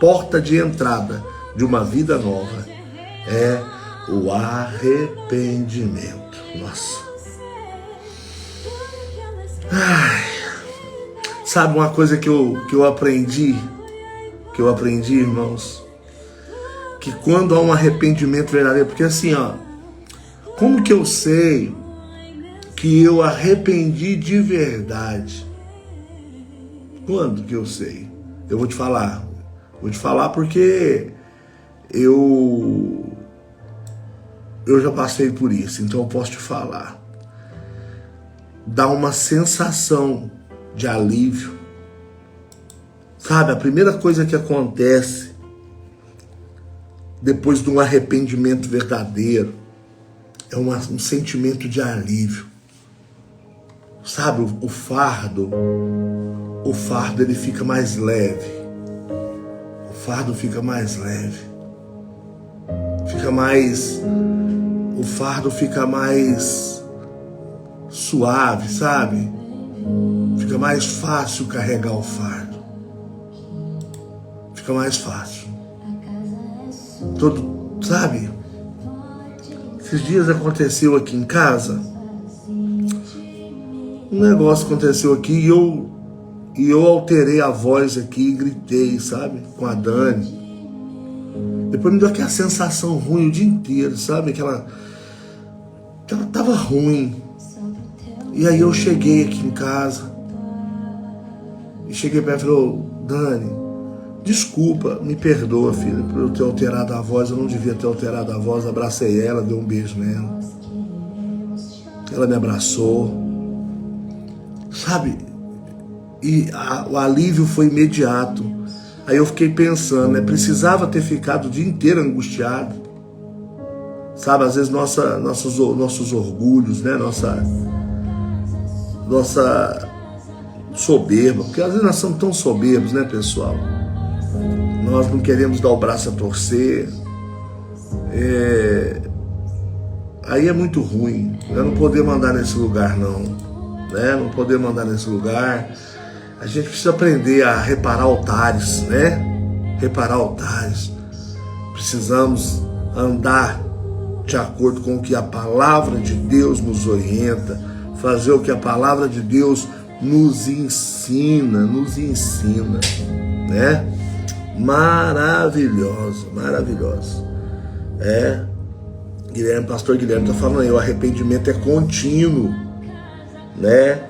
porta de entrada de uma vida nova é o arrependimento. Nossa. Ai. Sabe uma coisa que eu aprendi? Irmãos? Que quando há um arrependimento verdadeiro, porque assim, ó, como que eu sei que eu arrependi de verdade? Quando que eu sei? Eu vou te falar. Vou te falar porque eu já passei por isso, então eu posso te falar. Dá uma sensação de alívio. Sabe, a primeira coisa que acontece depois de um arrependimento verdadeiro é um sentimento de alívio. Sabe, o fardo ele fica mais leve. O fardo fica mais leve. O fardo fica mais suave, sabe? Fica mais fácil carregar o fardo. Fica mais fácil. Sabe? Esses dias aconteceu aqui em casa. Um negócio aconteceu aqui e eu alterei a voz aqui e gritei, sabe? Com a Dani. Depois me deu aquela sensação ruim o dia inteiro, sabe? Que ela tava ruim. E aí eu cheguei aqui em casa. E cheguei pra ela e falei, Dani, desculpa, me perdoa, filha, por eu ter alterado a voz. Eu não devia ter alterado a voz. Abracei ela, dei um beijo nela. Ela me abraçou. Sabe? E o alívio foi imediato. Aí eu fiquei pensando, né? Precisava ter ficado o dia inteiro angustiado. Sabe? Às vezes nossos orgulhos, né? Nossa soberba. Porque às vezes nós somos tão soberbos, né, pessoal? Nós não queremos dar o braço a torcer. Aí é muito ruim. Eu não poder mandar nesse lugar, não. Né? Não poder mandar nesse lugar. A gente precisa aprender a reparar altares, né? Reparar altares. Precisamos andar de acordo com o que a palavra de Deus nos orienta, fazer o que a palavra de Deus nos ensina, né? Maravilhoso. Pastor Guilherme está falando aí, o arrependimento é contínuo, né?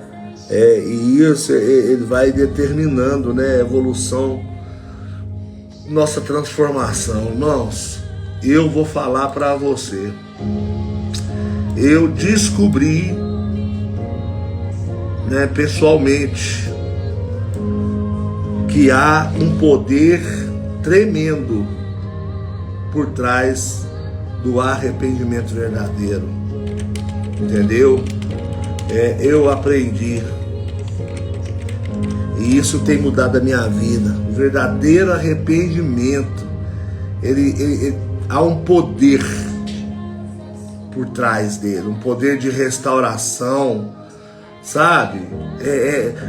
E isso ele vai determinando, né, a evolução, nossa transformação. Irmãos, eu vou falar para você, eu descobri, né, pessoalmente, que há um poder tremendo por trás do arrependimento verdadeiro, entendeu? Eu aprendi, e isso tem mudado a minha vida. O verdadeiro arrependimento, há um poder por trás dele, um poder de restauração, sabe?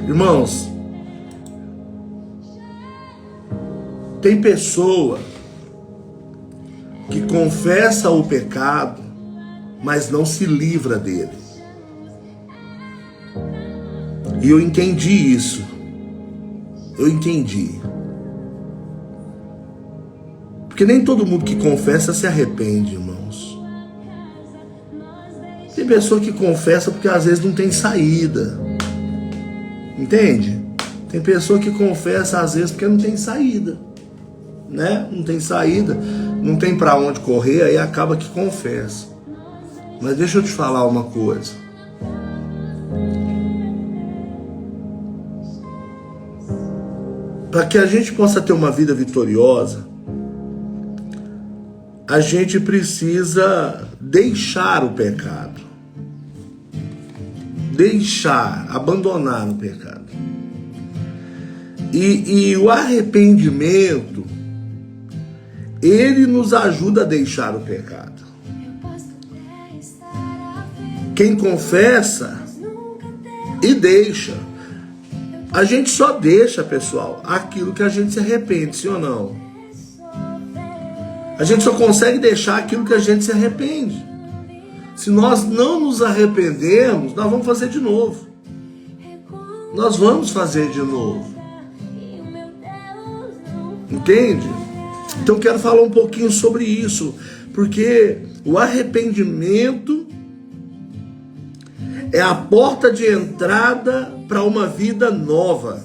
Irmãos, tem pessoa que confessa o pecado, mas não se livra dele. E eu entendi isso. Porque nem todo mundo que confessa se arrepende, irmãos. Tem pessoa que confessa porque às vezes não tem saída. Entende? Tem pessoa que confessa às vezes porque não tem saída, né? Não tem saída, não tem pra onde correr, aí acaba que confessa. Mas deixa eu te falar uma coisa. Para que a gente possa ter uma vida vitoriosa, a gente precisa deixar o pecado. Abandonar o pecado. E o arrependimento, ele nos ajuda a deixar o pecado. Quem confessa e deixa. A gente só deixa, pessoal, aquilo que a gente se arrepende, sim ou não? A gente só consegue deixar aquilo que a gente se arrepende. Se nós não nos arrependermos, nós vamos fazer de novo. Nós vamos fazer de novo. Entende? Então eu quero falar um pouquinho sobre isso, porque o arrependimento é a porta de entrada para uma vida nova.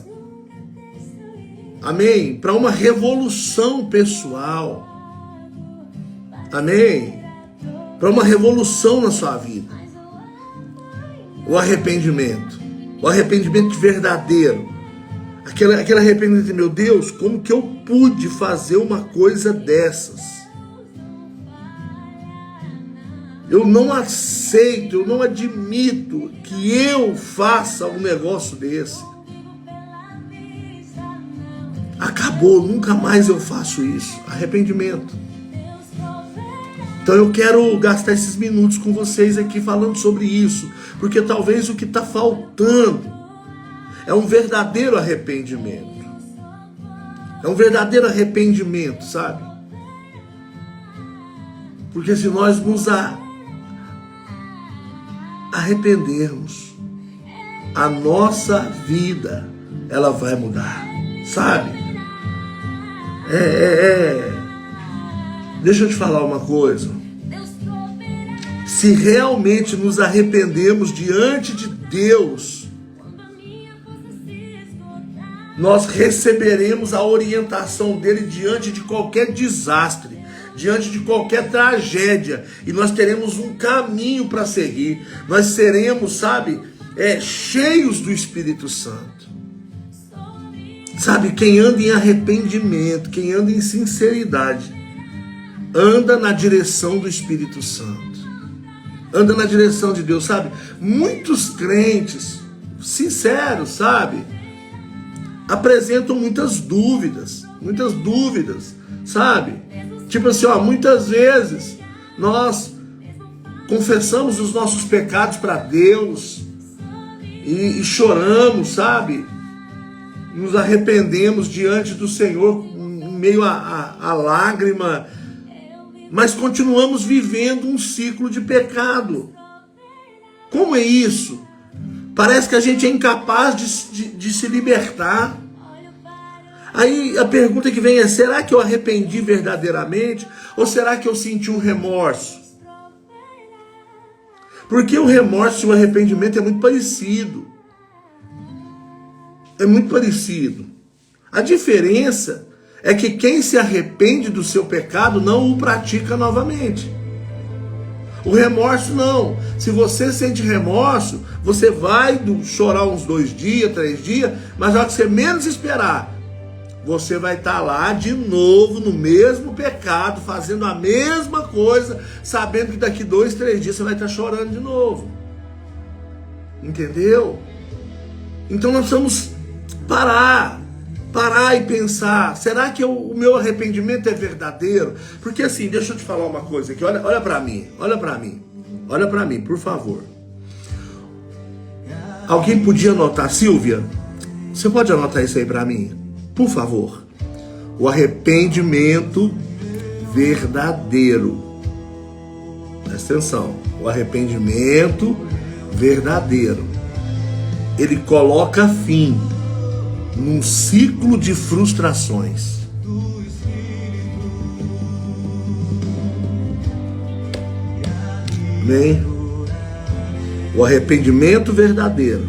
Amém? Para uma revolução pessoal. Amém? Para uma revolução na sua vida. O arrependimento. O arrependimento verdadeiro. Aquele arrependimento de, meu Deus, como que eu pude fazer uma coisa dessas? Eu não aceito, eu não admito que eu faça um negócio desse. Acabou, nunca mais eu faço isso. Arrependimento. Então eu quero gastar esses minutos com vocês aqui falando sobre isso, porque talvez o que está faltando é um verdadeiro arrependimento. É um verdadeiro arrependimento, sabe? Porque se nós nos arrependermos, a nossa vida, ela vai mudar, sabe? Deixa eu te falar uma coisa. Se realmente nos arrependemos diante de Deus, nós receberemos a orientação dele diante de qualquer desastre, diante de qualquer tragédia, e nós teremos um caminho para seguir. Nós seremos, sabe, cheios do Espírito Santo. Sabe, quem anda em arrependimento, quem anda em sinceridade, anda na direção do Espírito Santo. Anda na direção de Deus, sabe? Muitos crentes, sinceros, sabe? Apresentam muitas dúvidas, sabe? Tipo assim, muitas vezes nós confessamos os nossos pecados para Deus e choramos, sabe? Nos arrependemos diante do Senhor em meio a lágrima, mas continuamos vivendo um ciclo de pecado. Como é isso? Parece que a gente é incapaz de se libertar. Aí a pergunta que vem é: será que eu arrependi verdadeiramente? Ou será que eu senti um remorso? Porque o remorso e o arrependimento é muito parecido. É muito parecido. A diferença é que quem se arrepende do seu pecado não o pratica novamente. O remorso não. Se você sente remorso, você vai chorar uns 2 dias, 3 dias, mas na hora que você menos esperar, você vai estar lá de novo no mesmo pecado, fazendo a mesma coisa, sabendo que daqui 2, 3 dias você vai estar chorando de novo. Entendeu? Então nós precisamos parar e pensar: será que o meu arrependimento é verdadeiro? Porque assim, deixa eu te falar uma coisa aqui, olha para mim, por favor. Alguém podia anotar? Silvia, você pode anotar isso aí para mim? Por favor. O arrependimento verdadeiro. Presta atenção. O arrependimento verdadeiro. Ele coloca fim num ciclo de frustrações. Amém? O arrependimento verdadeiro,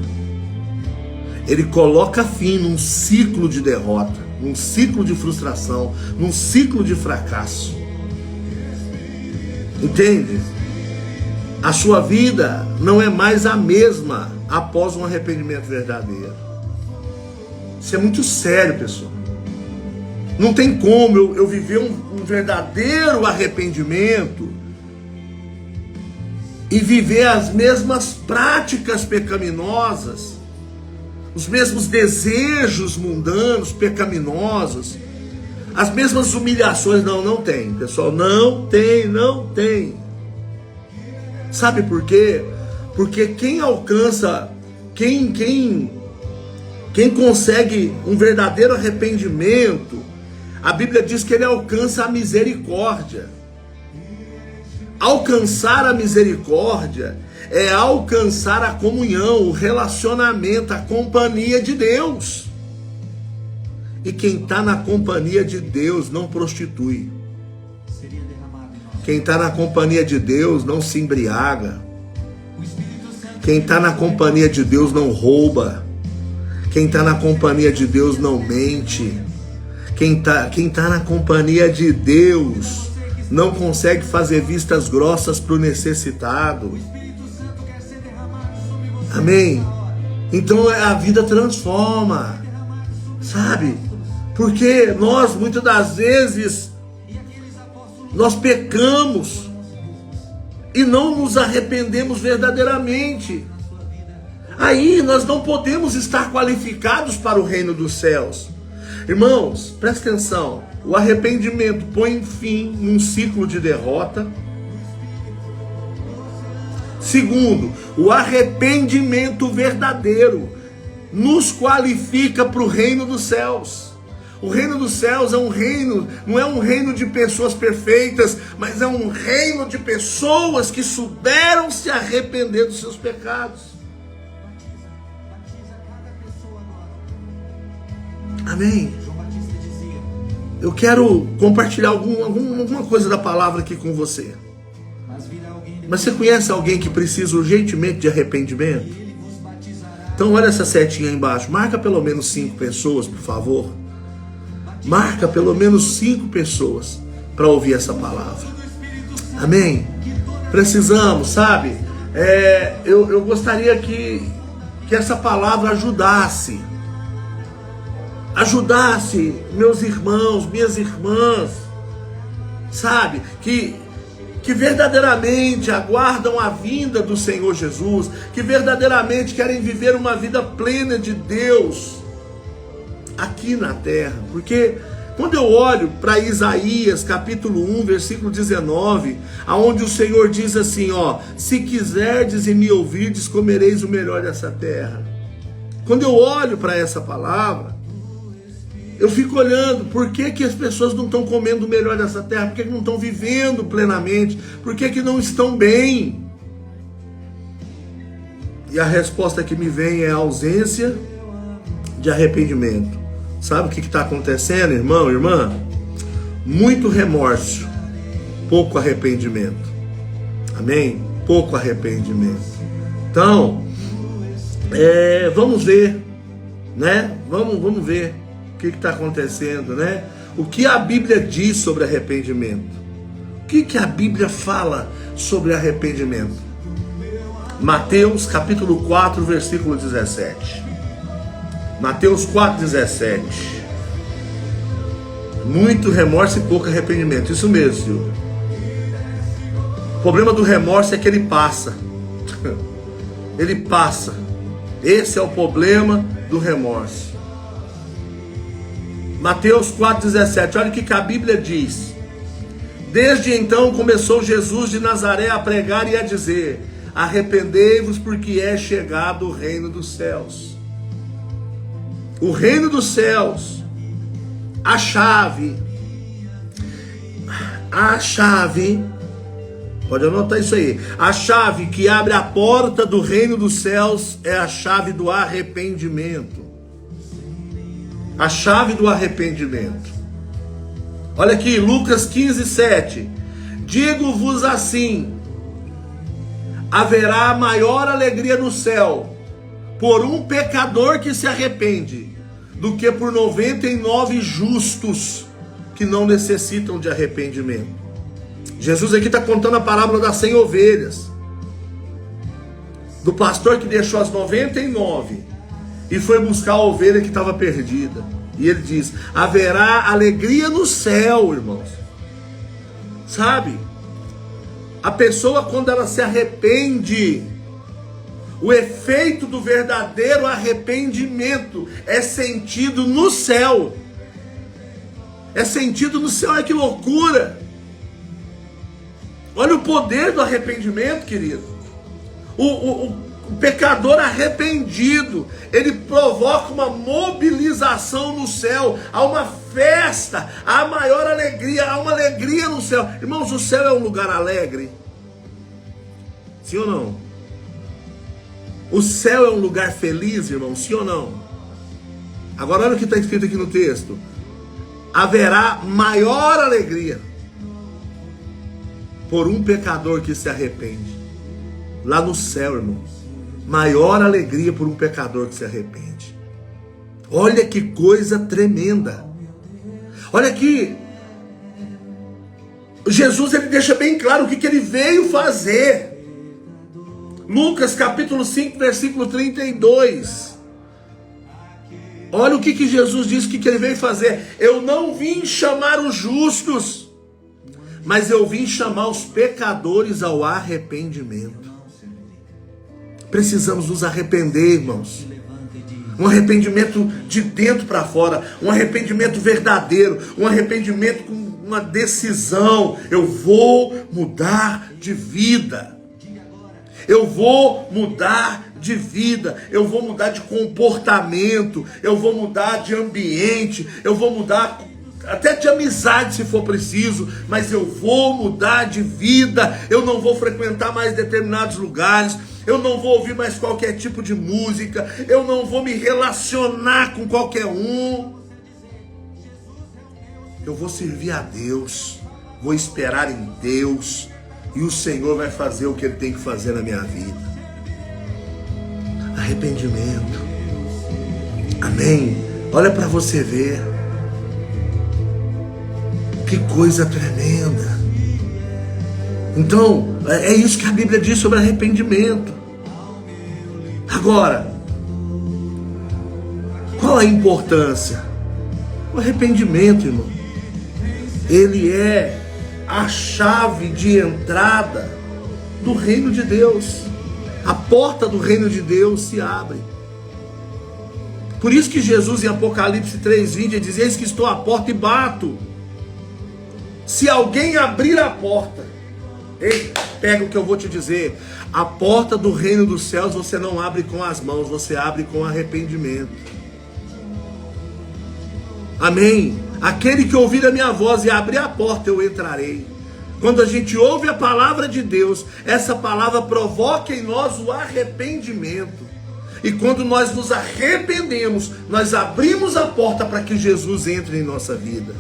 ele coloca fim num ciclo de derrota, num ciclo de frustração, num ciclo de fracasso. Entende? A sua vida não é mais a mesma após um arrependimento verdadeiro. Isso é muito sério, pessoal. Não tem como eu viver um verdadeiro arrependimento e viver as mesmas práticas pecaminosas, os mesmos desejos mundanos, pecaminosos, as mesmas humilhações. Não tem, pessoal, não tem. Sabe por quê? Porque quem alcança, quem consegue um verdadeiro arrependimento, A Bíblia diz que ele alcança a misericórdia. Alcançar a misericórdia é alcançar a comunhão, o relacionamento, a companhia de Deus. E quem está na companhia de Deus não prostitui. Quem está na companhia de Deus não se embriaga. Quem está na companhia de Deus não rouba. Quem está na companhia de Deus não mente. Quem tá na companhia de Deus não consegue fazer vistas grossas para o necessitado. Amém? Então a vida transforma, sabe? Porque nós, muitas das vezes, nós pecamos e não nos arrependemos verdadeiramente. Aí nós não podemos estar qualificados para o reino dos céus. Irmãos, presta atenção. O arrependimento põe fim num ciclo de derrota. Segundo, o arrependimento verdadeiro nos qualifica para o reino dos céus. O reino dos céus é um reino, não é um reino de pessoas perfeitas, mas é um reino de pessoas que souberam se arrepender dos seus pecados. Amém? Eu quero compartilhar alguma coisa da palavra aqui com você. Mas você conhece alguém que precisa urgentemente de arrependimento? Então olha essa setinha aí embaixo. Marca pelo menos 5 pessoas, por favor. Marca pelo menos 5 pessoas para ouvir essa palavra. Amém? Precisamos, sabe? Eu gostaria que essa palavra ajudasse meus irmãos, minhas irmãs, sabe, que verdadeiramente aguardam a vinda do Senhor Jesus, que verdadeiramente querem viver uma vida plena de Deus aqui na terra. Porque quando eu olho para Isaías capítulo 1, versículo 19, aonde o Senhor diz assim, ó: se quiserdes e me ouvirdes, comereis o melhor dessa terra. Quando eu olho para essa palavra, eu fico olhando, por que as pessoas não estão comendo o melhor dessa terra? Por que não estão vivendo plenamente? Por que não estão bem? E a resposta que me vem é a ausência de arrependimento. Sabe o que está acontecendo, irmão, irmã? Muito remorso, pouco arrependimento. Amém? Pouco arrependimento. Então, vamos ver, né? Vamos ver o que está acontecendo, né? O que a Bíblia diz sobre arrependimento? O que a Bíblia fala sobre arrependimento? Mateus capítulo 4, versículo 17. Mateus 4, 17. Muito remorso e pouco arrependimento. Isso mesmo, Silvio. O problema do remorso é que ele passa. Ele passa. Esse é o problema do remorso. Mateus 4,17, olha o que a Bíblia diz. Desde então começou Jesus de Nazaré a pregar e a dizer: arrependei-vos, porque é chegado o reino dos céus. O reino dos céus, a chave, pode anotar isso aí, a chave que abre a porta do reino dos céus é a chave do arrependimento. A chave do arrependimento. Olha aqui, Lucas 15, 7. Digo-vos assim: haverá maior alegria no céu por um pecador que se arrepende, do que por 99 justos que não necessitam de arrependimento. Jesus aqui está contando a parábola das 100 ovelhas, do pastor que deixou as 99 e foi buscar a ovelha que estava perdida. E ele diz: haverá alegria no céu, irmãos. Sabe? A pessoa, quando ela se arrepende, o efeito do verdadeiro arrependimento é sentido no céu. É sentido no céu. Olha que loucura. Olha o poder do arrependimento, querido. O pecador arrependido, ele provoca uma mobilização no céu, há uma festa, há maior alegria, há uma alegria no céu. Irmãos, o céu é um lugar alegre? Sim ou não? O céu é um lugar feliz, irmão? Sim ou não? Agora olha o que está escrito aqui no texto. Haverá maior alegria por um pecador que se arrepende. Lá no céu, irmãos. Maior alegria por um pecador que se arrepende. Olha que coisa tremenda. Olha aqui. Jesus, ele deixa bem claro o que ele veio fazer. Lucas capítulo 5, versículo 32. Olha o que Jesus diz, o que ele veio fazer. Eu não vim chamar os justos, mas eu vim chamar os pecadores ao arrependimento. Precisamos nos arrepender, irmãos. Um arrependimento de dentro para fora, um arrependimento verdadeiro, um arrependimento com uma decisão. Eu vou mudar de vida. Eu vou mudar de vida, eu vou mudar de comportamento, eu vou mudar de ambiente, eu vou mudar até de amizade se for preciso, mas eu vou mudar de vida. Eu não vou frequentar mais determinados lugares, eu não vou ouvir mais qualquer tipo de música, eu não vou me relacionar com qualquer um. Eu vou servir a Deus, vou esperar em Deus, e o Senhor vai fazer o que Ele tem que fazer na minha vida. Arrependimento. Amém? Olha para você ver. Que coisa tremenda. Então, é isso que a Bíblia diz sobre arrependimento. Agora, qual a importância? O arrependimento, irmão, ele é a chave de entrada do reino de Deus. A porta do reino de Deus se abre. Por isso que Jesus em Apocalipse 3:20 diz: eis que estou à porta e bato. Se alguém abrir a porta, pega o que eu vou te dizer. A porta do reino dos céus você não abre com as mãos, você abre com arrependimento. Amém? Aquele que ouvir a minha voz e abrir a porta, eu entrarei. Quando a gente ouve a palavra de Deus, essa palavra provoca em nós o arrependimento. E quando nós nos arrependemos, nós abrimos a porta para que Jesus entre em nossa vida.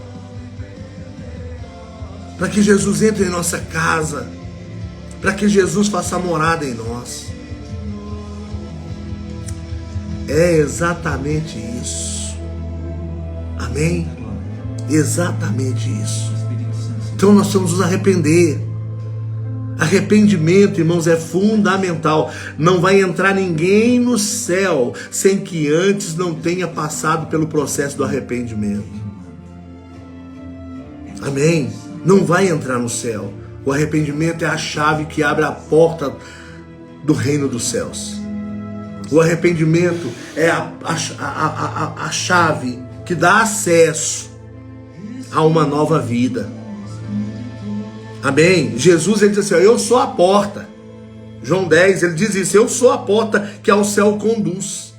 Para que Jesus entre em nossa casa. Para que Jesus faça morada em nós. É exatamente isso. Amém? Exatamente isso. Então nós temos que nos arrepender. Arrependimento, irmãos, é fundamental. Não vai entrar ninguém no céu sem que antes não tenha passado pelo processo do arrependimento. Amém? Não vai entrar no céu. O arrependimento é a chave que abre a porta do reino dos céus. O arrependimento é a chave que dá acesso a uma nova vida. Amém? Jesus, ele diz assim: eu sou a porta. João 10, ele diz isso: eu sou a porta que ao céu conduz.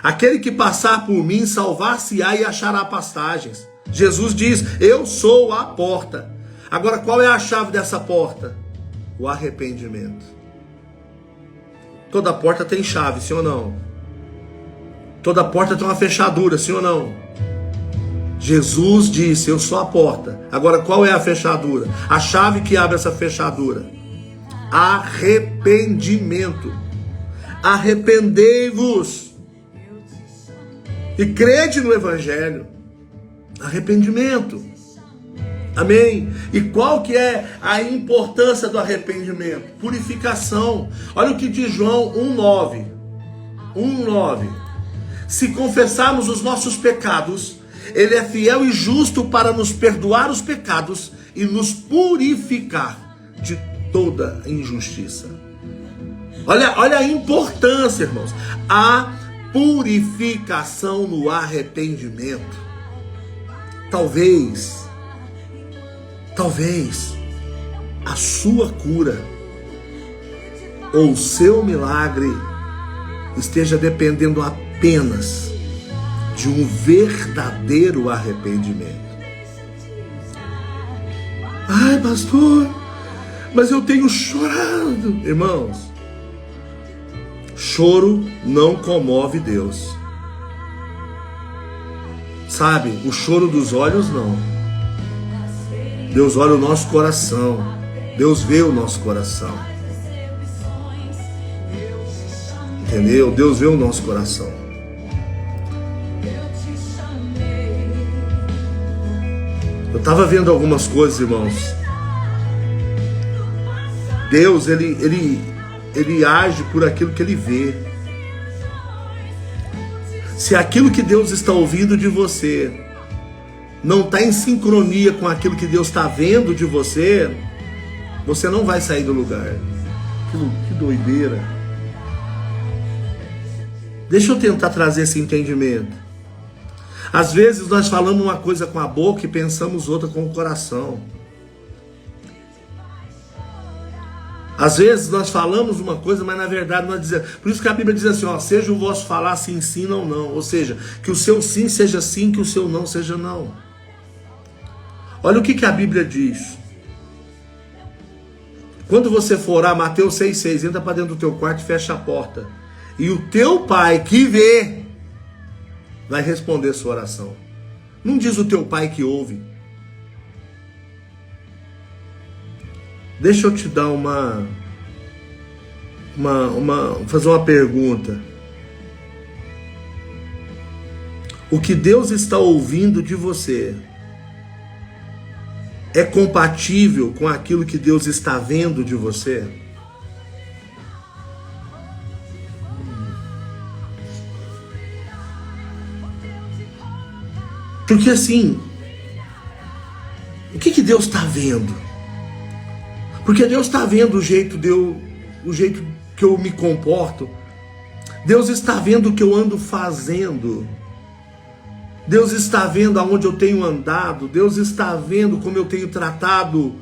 Aquele que passar por mim salvar-se-á e achará pastagens. Jesus diz: eu sou a porta. Agora, qual é a chave dessa porta? O arrependimento. Toda porta tem chave, sim ou não? Toda porta tem uma fechadura, sim ou não? Jesus disse: eu sou a porta. Agora, qual é a fechadura? A chave que abre essa fechadura: arrependimento. Arrependei-vos e crede no Evangelho. Arrependimento. Amém? E qual que é a importância do arrependimento? Purificação. Olha o que diz João 1:9. 1:9. Se confessarmos os nossos pecados, Ele é fiel e justo para nos perdoar os pecados e nos purificar de toda injustiça. Olha a importância, irmãos. A purificação no arrependimento. Talvez a sua cura ou o seu milagre esteja dependendo apenas de um verdadeiro arrependimento. Ai, pastor, mas eu tenho chorado. Irmãos, choro não comove Deus. Sabe, o choro dos olhos não. Deus olha o nosso coração. Deus vê o nosso coração. Entendeu? Deus vê o nosso coração. Eu estava vendo algumas coisas, irmãos. Deus, ele age por aquilo que ele vê. Se aquilo que Deus está ouvindo de você não está em sincronia com aquilo que Deus está vendo de você, você não vai sair do lugar. Que doideira. Deixa eu tentar trazer esse entendimento. Às vezes nós falamos uma coisa com a boca e pensamos outra com o coração. Às vezes nós falamos uma coisa, mas na verdade nós dizemos. Por isso que a Bíblia diz assim, ó, seja o vosso falar sim, sim, não, não. Ou seja, que o seu sim seja sim, que o seu não seja não. Olha o que a Bíblia diz. Quando você for orar, Mateus 6,6, entra para dentro do teu quarto e fecha a porta. E o teu pai que vê vai responder sua oração. Não diz o teu pai que ouve. Deixa eu te dar fazer uma pergunta. O que Deus está ouvindo de você é compatível com aquilo que Deus está vendo de você? Porque assim, o que Deus está vendo? Porque Deus está vendo o jeito que eu me comporto. Deus está vendo o que eu ando fazendo. Deus está vendo aonde eu tenho andado. Deus está vendo como eu tenho tratado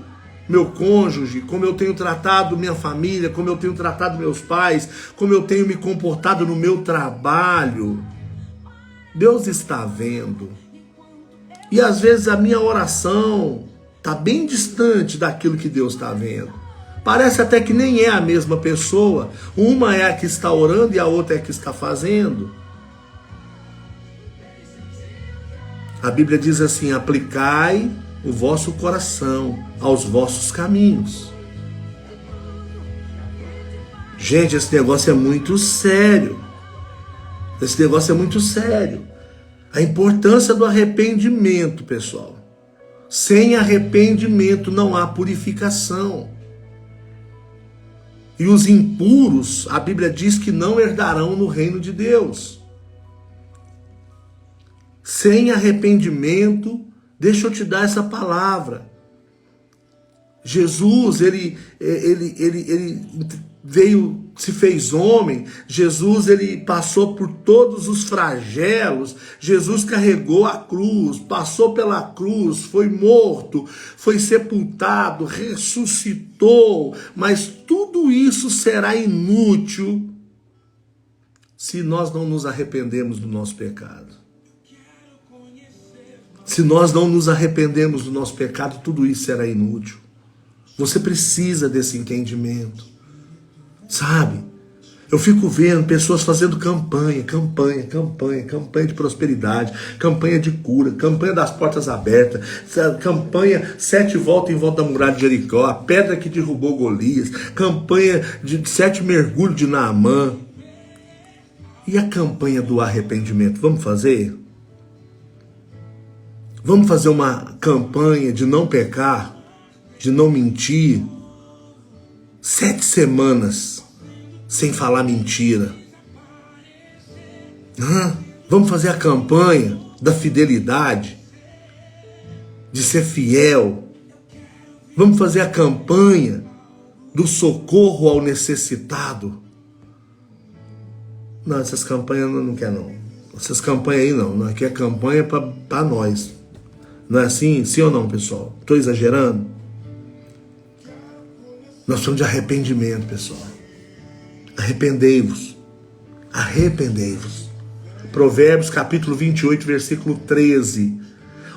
meu cônjuge, como eu tenho tratado minha família, como eu tenho tratado meus pais, como eu tenho me comportado no meu trabalho. Deus está vendo. E às vezes a minha oração está bem distante daquilo que Deus está vendo. Parece até que nem é a mesma pessoa. Uma é a que está orando e a outra é a que está fazendo. A Bíblia diz assim, aplicai o vosso coração aos vossos caminhos. Gente, esse negócio é muito sério. Esse negócio é muito sério. A importância do arrependimento, pessoal. Sem arrependimento não há purificação. E os impuros, a Bíblia diz que não herdarão no reino de Deus. Sem arrependimento, deixa eu te dar essa palavra. Jesus, ele veio, se fez homem. Jesus, ele passou por todos os flagelos. Jesus carregou a cruz, passou pela cruz, foi morto, foi sepultado, ressuscitou. Mas tudo isso será inútil se nós não nos arrependemos do nosso pecado. Se nós não nos arrependemos do nosso pecado, tudo isso será inútil. Você precisa desse entendimento. Sabe? Eu fico vendo pessoas fazendo campanha de prosperidade, campanha de cura, campanha das portas abertas, campanha 7 voltas em volta da muralha de Jericó, a pedra que derrubou Golias, campanha de 7 mergulhos de Naamã. E a campanha do arrependimento, vamos fazer? Vamos fazer uma campanha de não pecar, de não mentir. 7 semanas sem falar mentira. Vamos fazer a campanha da fidelidade, de ser fiel. Vamos fazer a campanha do socorro ao necessitado. Não, essas campanhas eu não quero não. Essas campanhas aí não. Aqui é campanha para nós. Não é assim? Sim ou não, pessoal? Estou exagerando? Nós precisamos de arrependimento, pessoal. Arrependei-vos. Arrependei-vos. Provérbios capítulo 28, versículo 13.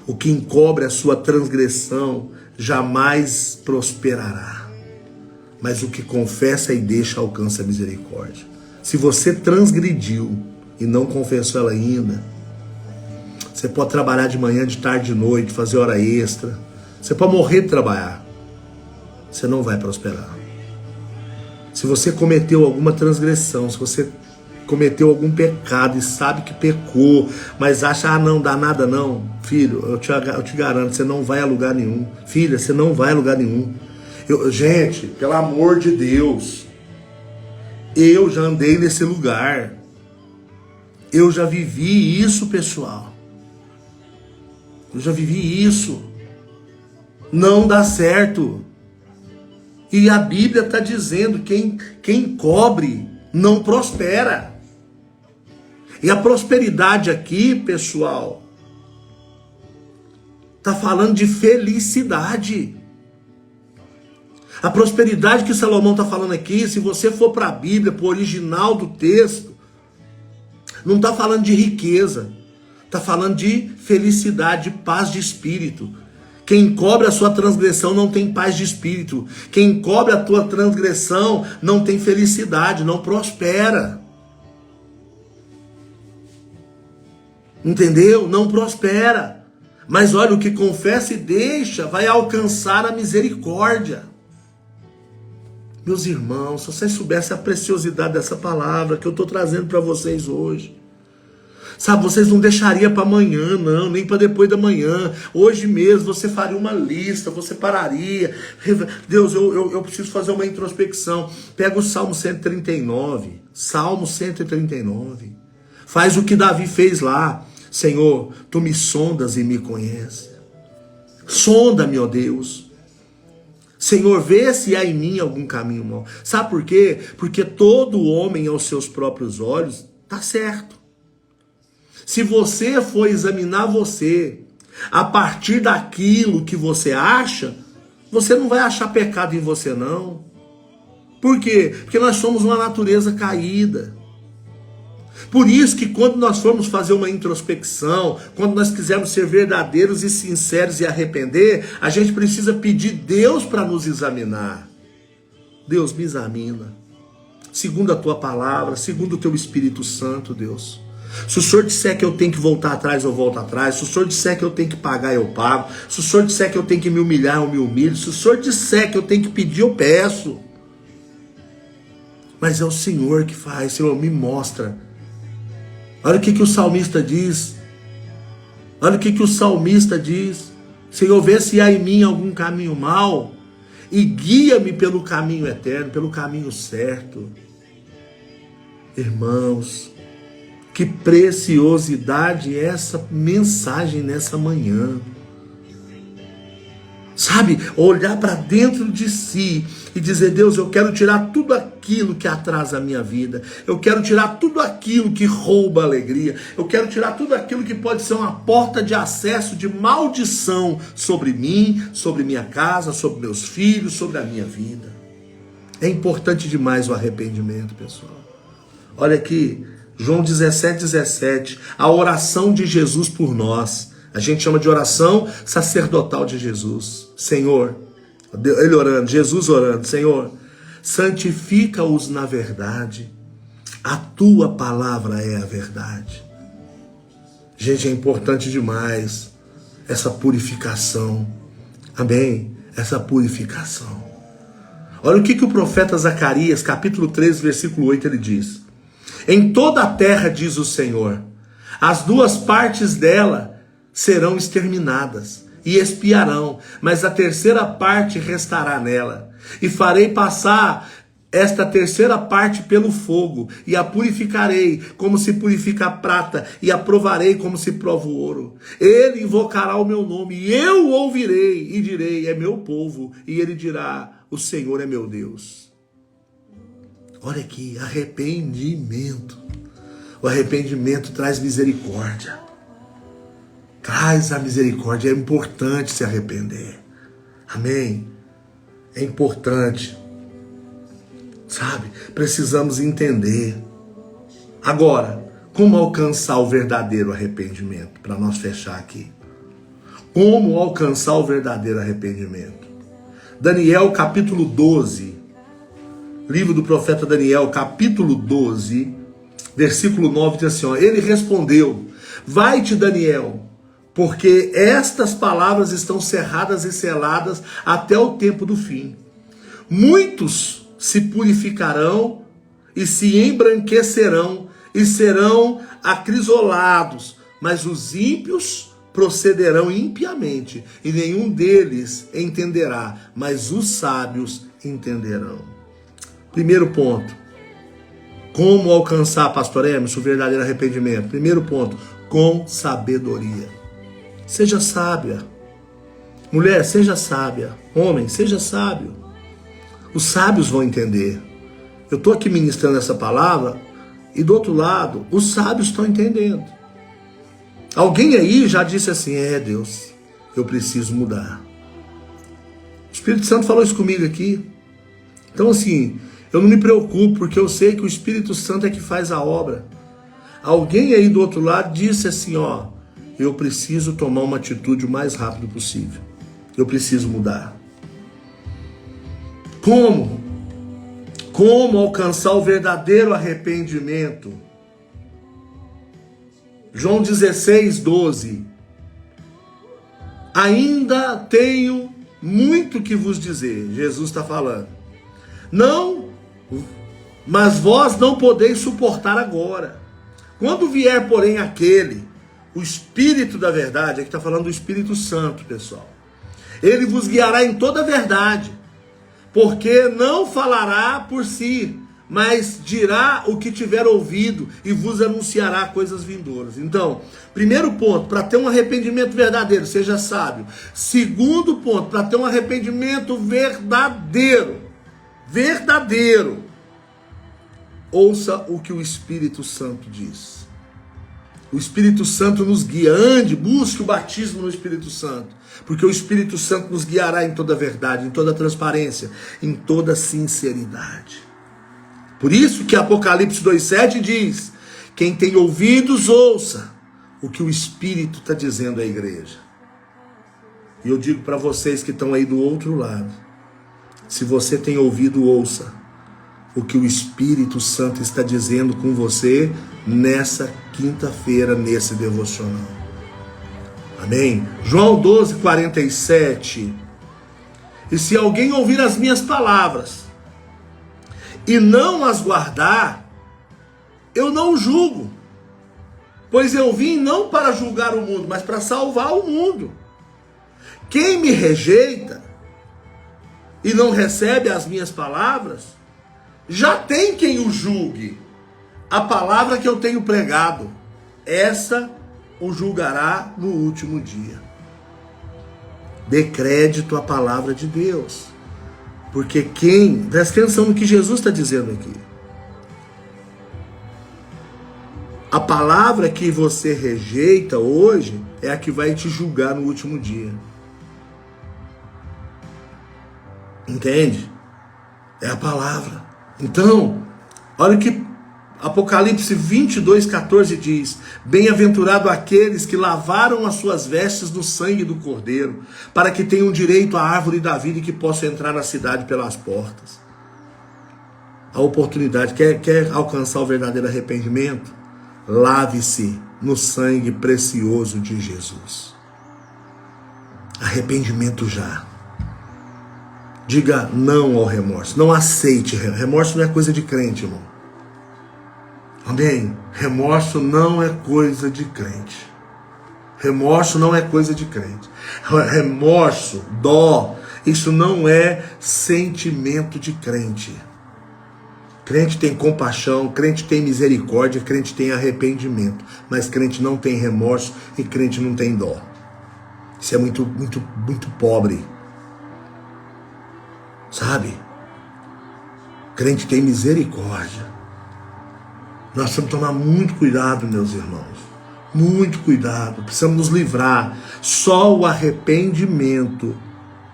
O que encobre a sua transgressão jamais prosperará, mas o que confessa e deixa alcança a misericórdia. Se você transgrediu e não confessou ela ainda, você pode trabalhar de manhã, de tarde, de noite, fazer hora extra, você pode morrer de trabalhar, você não vai prosperar. Se você cometeu alguma transgressão, se você cometeu algum pecado e sabe que pecou, mas acha, não dá nada não, filho, eu te garanto, você não vai a lugar nenhum. Filha, você não vai a lugar nenhum. Gente, pelo amor de Deus, eu já andei nesse lugar, eu já vivi isso, pessoal, eu já vivi isso, não dá certo. E a Bíblia está dizendo, quem cobre não prospera. E a prosperidade aqui, pessoal, está falando de felicidade. A prosperidade que Salomão está falando aqui, se você for para a Bíblia, para o original do texto, não está falando de riqueza, está falando de felicidade, de paz de espírito. Quem cobre a sua transgressão não tem paz de espírito. Quem cobre a tua transgressão não tem felicidade, não prospera. Entendeu? Não prospera. Mas olha, o que confessa e deixa vai alcançar a misericórdia. Meus irmãos, se vocês soubessem a preciosidade dessa palavra que eu estou trazendo para vocês hoje. Sabe, vocês não deixariam para amanhã, não, nem para depois da manhã. Hoje mesmo você faria uma lista, você pararia. Deus, eu preciso fazer uma introspecção. Pega o Salmo 139. Salmo 139. Faz o que Davi fez lá. Senhor, tu me sondas e me conheces. Sonda-me, ó Deus. Senhor, vê se há em mim algum caminho mau. Sabe por quê? Porque todo homem aos seus próprios olhos está certo. Se você for examinar você a partir daquilo que você acha, você não vai achar pecado em você, não. Por quê? Porque nós somos uma natureza caída. Por isso que quando nós formos fazer uma introspecção, quando nós quisermos ser verdadeiros e sinceros e arrepender, a gente precisa pedir Deus para nos examinar. Deus, me examina. Segundo a tua palavra, segundo o teu Espírito Santo, Deus. Se o Senhor disser que eu tenho que voltar atrás, eu volto atrás. Se o Senhor disser que eu tenho que pagar, eu pago. Se o Senhor disser que eu tenho que me humilhar, eu me humilho. Se o Senhor disser que eu tenho que pedir, eu peço. Mas é o Senhor que faz. Senhor, me mostra. Olha o que o salmista diz. Olha o que o salmista diz. Senhor, vê se há em mim algum caminho mau e guia-me pelo caminho eterno, pelo caminho certo. Irmãos, que preciosidade é essa mensagem nessa manhã. Sabe, olhar para dentro de si e dizer, Deus, eu quero tirar tudo aquilo que atrasa a minha vida. Eu quero tirar tudo aquilo que rouba a alegria. Eu quero tirar tudo aquilo que pode ser uma porta de acesso de maldição sobre mim, sobre minha casa, sobre meus filhos, sobre a minha vida. É importante demais o arrependimento, pessoal. Olha aqui, João 17:17, a oração de Jesus por nós. A gente chama de oração sacerdotal de Jesus. Senhor, ele orando, Jesus orando, Senhor, santifica-os na verdade. A tua palavra é a verdade. Gente, é importante demais essa purificação. Amém? Essa purificação. Olha o que o profeta Zacarias, capítulo 13, versículo 8, ele diz. Em toda a terra, diz o Senhor, as duas partes dela serão exterminadas e expiarão, mas a terceira parte restará nela. E farei passar esta terceira parte pelo fogo, e a purificarei como se purifica a prata, e a provarei como se prova o ouro. Ele invocará o meu nome, e eu o ouvirei, e direi, é meu povo, e ele dirá, o Senhor é meu Deus. Olha aqui, arrependimento. O arrependimento traz misericórdia. Traz a misericórdia. É importante se arrepender. Amém? É importante. sabe? Precisamos entender. Agora, como alcançar o verdadeiro arrependimento? Para nós fechar aqui. Como alcançar o verdadeiro arrependimento? Daniel capítulo 12, livro do profeta Daniel, capítulo 12, versículo 9, diz assim, ó, ele respondeu, vai-te Daniel, porque estas palavras estão cerradas e seladas até o tempo do fim. Muitos se purificarão e se embranquecerão e serão acrisolados, mas os ímpios procederão impiamente, e nenhum deles entenderá, mas os sábios entenderão. Primeiro ponto. Como alcançar, pastor Emerson, o verdadeiro arrependimento? Primeiro ponto, com sabedoria. Seja sábia. Mulher, seja sábia. Homem, seja sábio. Os sábios vão entender. Eu estou aqui ministrando essa palavra e do outro lado, os sábios estão entendendo. Alguém aí já disse assim, Deus, eu preciso mudar. O Espírito Santo falou isso comigo aqui. Então assim, eu não me preocupo, porque eu sei que o Espírito Santo é que faz a obra. Alguém aí do outro lado disse assim, ó, eu preciso tomar uma atitude o mais rápido possível. Eu preciso mudar. Como? Como alcançar o verdadeiro arrependimento? João 16, 12. Ainda tenho muito que vos dizer. Jesus está falando. Não, mas vós não podeis suportar agora. Quando vier, porém, aquele, o Espírito da verdade, aqui está falando do Espírito Santo, pessoal. Ele vos guiará em toda a verdade, porque não falará por si, mas dirá o que tiver ouvido e vos anunciará coisas vindouras. Então, primeiro ponto, para ter um arrependimento verdadeiro, seja sábio. Segundo ponto, para ter um arrependimento verdadeiro, ouça o que o Espírito Santo diz. O Espírito Santo nos guia. Ande, busque o batismo no Espírito Santo, porque o Espírito Santo nos guiará em toda a verdade, em toda a transparência, em toda a sinceridade. Por isso que Apocalipse 2,7 diz, quem tem ouvidos, ouça o que o Espírito está dizendo à igreja. E eu digo para vocês que estão aí do outro lado, se você tem ouvido, ouça o que o Espírito Santo está dizendo com você nessa quinta-feira, nesse devocional. Amém? João 12, 47. E se alguém ouvir as minhas palavras e não as guardar, eu não julgo, pois eu vim não para julgar o mundo, mas para salvar o mundo. Quem me rejeita e não recebe as minhas palavras, já tem quem o julgue. A palavra que eu tenho pregado, essa o julgará no último dia. Dê crédito à palavra de Deus. Porque presta atenção no que Jesus está dizendo aqui. A palavra que você rejeita hoje é a que vai te julgar no último dia. Entende? É a palavra. Então, olha o que Apocalipse 22, 14 diz: bem-aventurado aqueles que lavaram as suas vestes no sangue do Cordeiro, para que tenham direito à árvore da vida e que possam entrar na cidade pelas portas. A oportunidade, quer alcançar o verdadeiro arrependimento? Lave-se no sangue precioso de Jesus. Arrependimento já. Diga não ao remorso. Não aceite. Remorso não é coisa de crente, irmão. Amém? Remorso não é coisa de crente. Remorso não é coisa de crente. Remorso, dó, isso não é sentimento de crente. Crente tem compaixão, crente tem misericórdia, crente tem arrependimento. Mas crente não tem remorso e crente não tem dó. Isso é muito pobre. Sabe? Crente tem misericórdia. Nós precisamos tomar muito cuidado, meus irmãos. Muito cuidado. Precisamos nos livrar. Só o arrependimento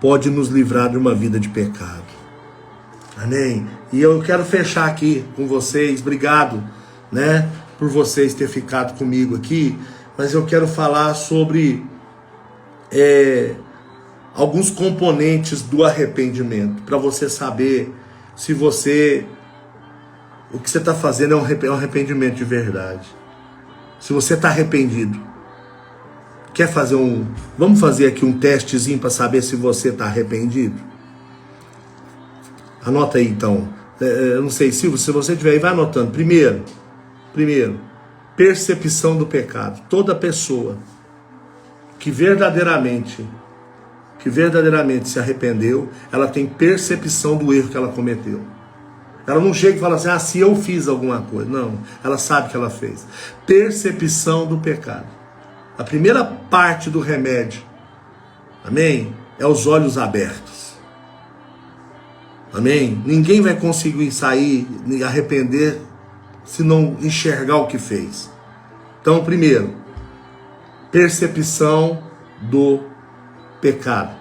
pode nos livrar de uma vida de pecado. Amém? E eu quero fechar aqui com vocês. Obrigado, né, por vocês terem ficado comigo aqui. Mas eu quero falar sobre alguns componentes do arrependimento, para você saber se o que você está fazendo é um arrependimento de verdade. Se você está arrependido. Quer fazer vamos fazer aqui um testezinho para saber se você está arrependido? Anota aí então. Eu não sei, se você tiver aí, vai anotando. Primeiro, percepção do pecado. Toda pessoa que verdadeiramente se arrependeu, ela tem percepção do erro que ela cometeu. Ela não chega e fala assim, se eu fiz alguma coisa. Não, ela sabe que ela fez. Percepção do pecado. A primeira parte do remédio, amém? É os olhos abertos. Amém? Ninguém vai conseguir sair e arrepender se não enxergar o que fez. Então, primeiro, percepção do pecado.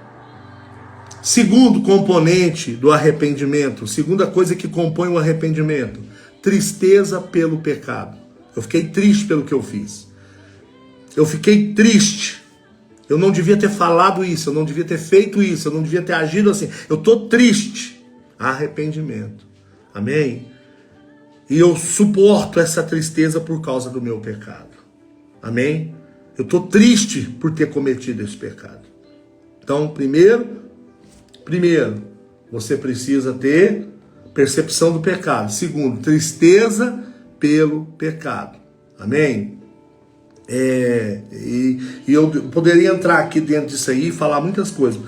Segundo componente do arrependimento, segunda coisa que compõe o arrependimento, tristeza pelo pecado. Eu fiquei triste pelo que eu fiz. Eu fiquei triste. Eu não devia ter falado isso, eu não devia ter feito isso, eu não devia ter agido assim. Eu estou triste. Arrependimento. Amém? E eu suporto essa tristeza por causa do meu pecado. Amém? Eu estou triste por ter cometido esse pecado. Então, primeiro, você precisa ter percepção do pecado. Segundo, tristeza pelo pecado. Amém? E eu poderia entrar aqui dentro disso aí e falar muitas coisas,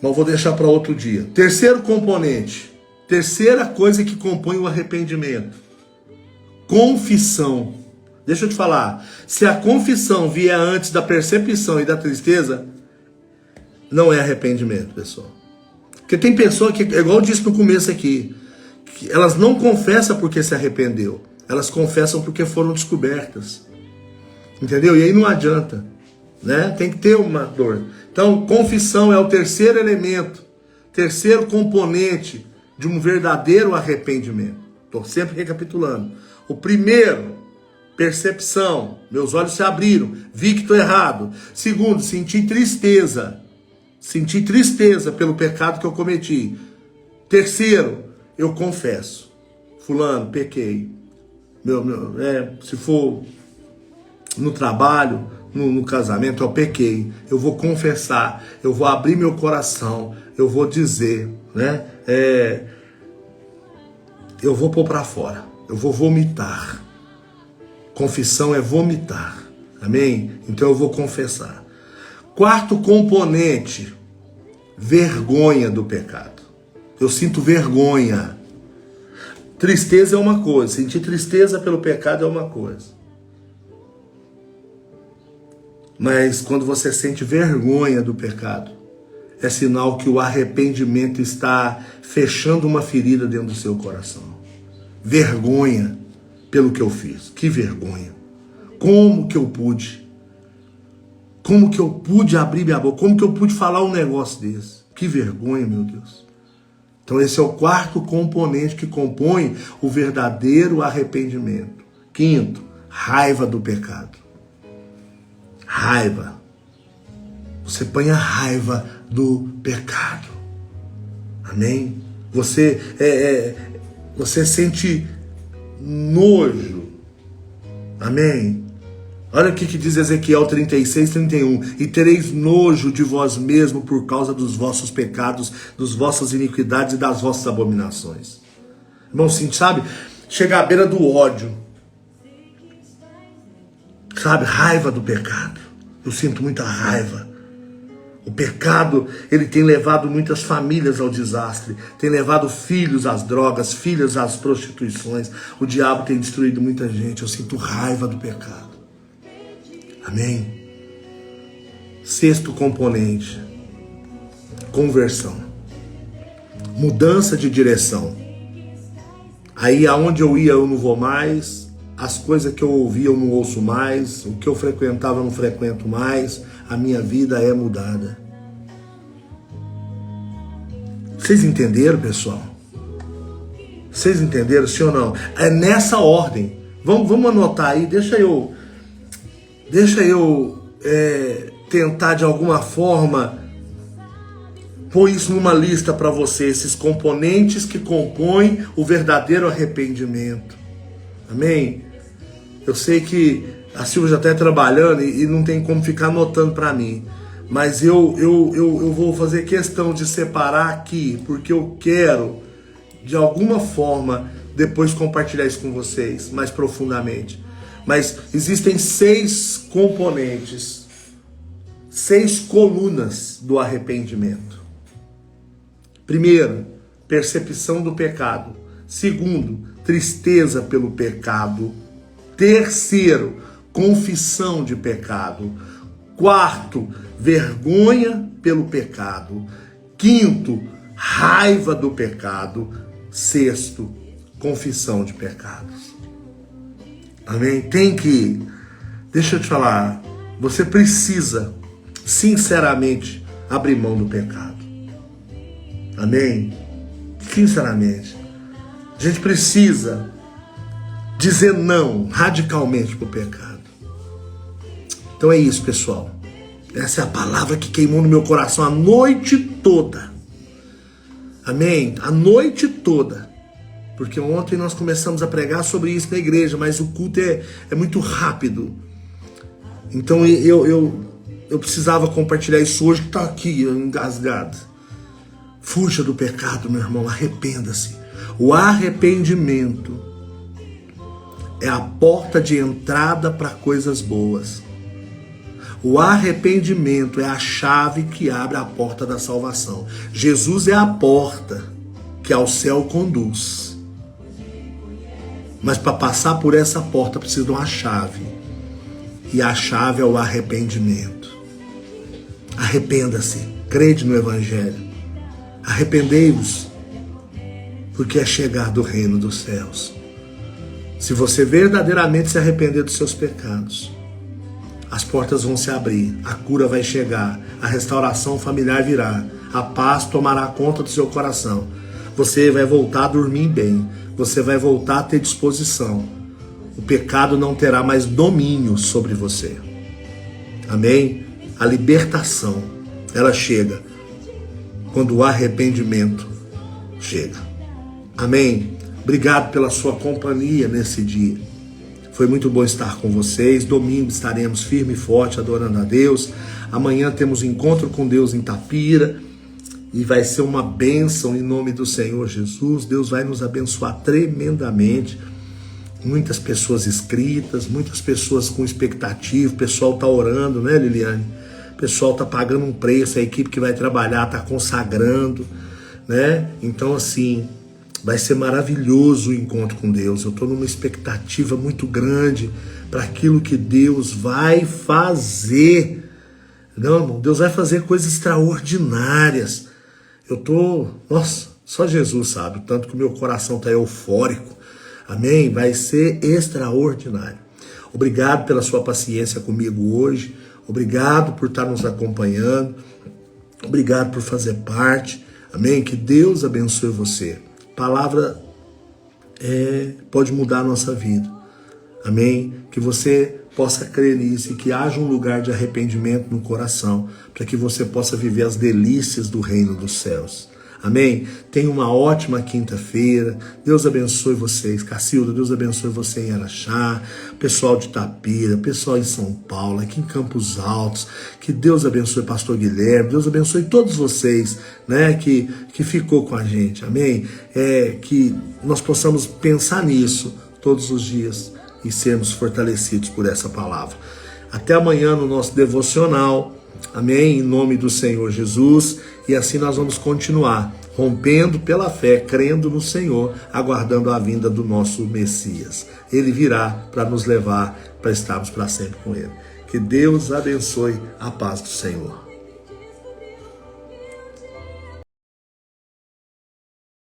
mas vou deixar para outro dia. Terceiro componente, terceira coisa que compõe o arrependimento, confissão. Deixa eu te falar, se a confissão vier antes da percepção e da tristeza, não é arrependimento, pessoal. Porque tem pessoa que, igual eu disse no começo aqui, que elas não confessam porque se arrependeu, elas confessam porque foram descobertas. Entendeu? E aí não adianta, né? Tem que ter uma dor. Então, confissão é o terceiro elemento, terceiro componente de um verdadeiro arrependimento. Estou sempre recapitulando. O primeiro, percepção. Meus olhos se abriram, vi que estou errado. Segundo, senti tristeza. Senti tristeza pelo pecado que eu cometi. Terceiro, eu confesso. Fulano, pequei. Se for no trabalho, no casamento, eu pequei. Eu vou confessar, eu vou abrir meu coração, eu vou dizer, né? Eu vou pôr para fora, eu vou vomitar. Confissão é vomitar, amém? Então eu vou confessar. Quarto componente, vergonha do pecado. Eu sinto vergonha. Tristeza é uma coisa, sentir tristeza pelo pecado é uma coisa. Mas quando você sente vergonha do pecado, é sinal que o arrependimento está fechando uma ferida dentro do seu coração. Vergonha pelo que eu fiz. Que vergonha. Como que eu pude? Como que eu pude abrir minha boca? Como que eu pude falar um negócio desse? Que vergonha, meu Deus. Então esse é o quarto componente que compõe o verdadeiro arrependimento. Quinto, raiva do pecado. Raiva. Você põe a raiva do pecado. Amém? Você sente nojo. Amém? Olha o que diz Ezequiel 36, 31. E tereis nojo de vós mesmo por causa dos vossos pecados, das vossas iniquidades e das vossas abominações. Irmão, sabe? Chega à beira do ódio. Sabe? Raiva do pecado. Eu sinto muita raiva. O pecado, ele tem levado muitas famílias ao desastre. Tem levado filhos às drogas, filhos às prostituições. O diabo tem destruído muita gente. Eu sinto raiva do pecado. Amém? Sexto componente. Conversão. Mudança de direção. Aí aonde eu ia eu não vou mais. As coisas que eu ouvia eu não ouço mais. O que eu frequentava eu não frequento mais. A minha vida é mudada. Vocês entenderam, pessoal? Vocês entenderam, sim ou não? É nessa ordem. Vamos anotar aí, deixa eu tentar de alguma forma pôr isso numa lista para você, esses componentes que compõem o verdadeiro arrependimento. Amém? Eu sei que a Silvia já está trabalhando e não tem como ficar anotando para mim, mas eu vou fazer questão de separar aqui, porque eu quero, de alguma forma, depois compartilhar isso com vocês mais profundamente. Mas existem 6 componentes, 6 colunas do arrependimento. Primeiro, percepção do pecado. Segundo, tristeza pelo pecado. Terceiro, confissão de pecado. Quarto, vergonha pelo pecado. Quinto, raiva do pecado. Sexto, confissão de pecados. Amém? Deixa eu te falar, você precisa, sinceramente, abrir mão do pecado. Amém? Sinceramente. A gente precisa dizer não radicalmente para o pecado. Então é isso, pessoal. Essa é a palavra que queimou no meu coração a noite toda. Amém? A noite toda. Porque ontem nós começamos a pregar sobre isso na igreja, mas o culto é muito rápido. Então eu precisava compartilhar isso hoje, que está aqui engasgado. Fuja do pecado, meu irmão, arrependa-se. O arrependimento é a porta de entrada para coisas boas. O arrependimento é a chave que abre a porta da salvação. Jesus é a porta que ao céu conduz. Mas para passar por essa porta precisa de uma chave. E a chave é o arrependimento. Arrependa-se, crede no Evangelho. Arrependei-vos, porque é chegado o reino dos céus. Se você verdadeiramente se arrepender dos seus pecados, as portas vão se abrir, a cura vai chegar, a restauração familiar virá, a paz tomará conta do seu coração. Você vai voltar a dormir bem, você vai voltar a ter disposição. O pecado não terá mais domínio sobre você. Amém? A libertação, ela chega quando o arrependimento chega. Amém? Obrigado pela sua companhia nesse dia. Foi muito bom estar com vocês. Domingo estaremos firme e forte adorando a Deus. Amanhã temos encontro com Deus em Itapira. E vai ser uma bênção em nome do Senhor Jesus. Deus vai nos abençoar tremendamente. Muitas pessoas inscritas, muitas pessoas com expectativa. O pessoal está orando, né, Liliane? O pessoal está pagando um preço, a equipe que vai trabalhar está consagrando, né? Então, assim, vai ser maravilhoso o encontro com Deus. Eu estou numa expectativa muito grande para aquilo que Deus vai fazer. Não, irmão, Deus vai fazer coisas extraordinárias. Nossa, só Jesus sabe, tanto que o meu coração está eufórico. Amém? Vai ser extraordinário. Obrigado pela sua paciência comigo hoje. Obrigado por estar nos acompanhando. Obrigado por fazer parte. Amém? Que Deus abençoe você. Palavra pode mudar a nossa vida. Amém? Que você possa crer nisso e que haja um lugar de arrependimento no coração para que você possa viver as delícias do reino dos céus. Amém? Tenha uma ótima quinta-feira. Deus abençoe vocês. Cacilda, Deus abençoe você em Araxá, pessoal de Itapira, pessoal em São Paulo, aqui em Campos Altos. Que Deus abençoe pastor Guilherme. Deus abençoe todos vocês, né, que ficou com a gente. Amém? Que nós possamos pensar nisso todos os dias e sermos fortalecidos por essa palavra. Até amanhã no nosso devocional. Amém? Em nome do Senhor Jesus. E assim nós vamos continuar, rompendo pela fé, crendo no Senhor, aguardando a vinda do nosso Messias. Ele virá para nos levar para estarmos para sempre com Ele. Que Deus abençoe a paz do Senhor.